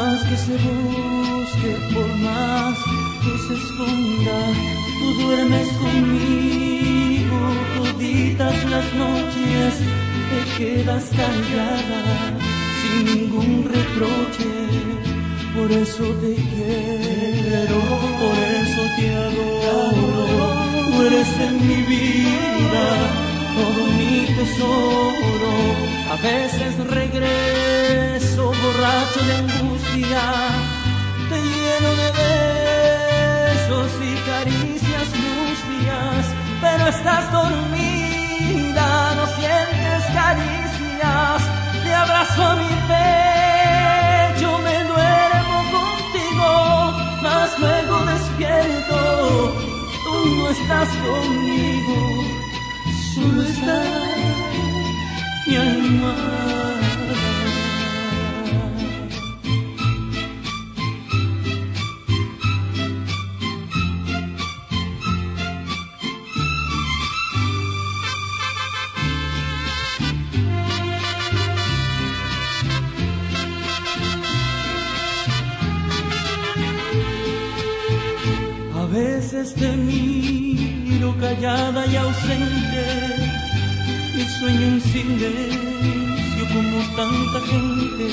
más que se busque, por más que se esconda, tú duermes conmigo toditas las noches, te quedas callada sin ningún reproche. Por eso te quiero, por eso te adoro, tú eres en mi vida todo mi tesoro. A veces regreso borracho de angustia, te lleno de besos y caricias mustias, pero estás dormida, no sientes caricias. Te abrazo a mi pecho, me duermo contigo, mas luego despierto, tú no estás conmigo, solo está mi almohada. A veces te miro callada y ausente y sueño en silencio como tanta gente.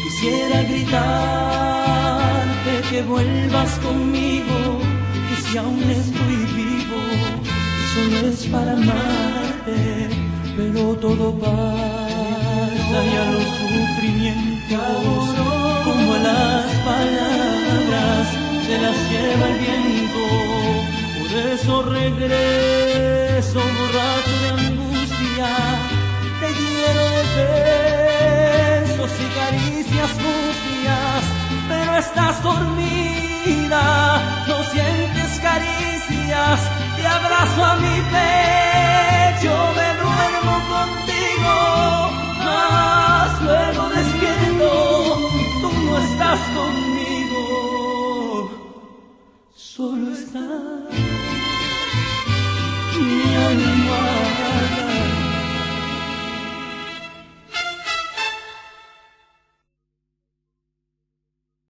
Quisiera gritarte que vuelvas conmigo, que si aún estoy vivo solo es para amarte, pero todo pasa y a los sufrimientos como a las palabras se las lleva el viento. Por eso regreso borracho de angustia, te lleno de besos y caricias mustias, pero estás dormida, no sientes caricias. Te abrazo a mi pecho, me duermo contigo, mas luego despierto, tú no estás conmigo, solo estás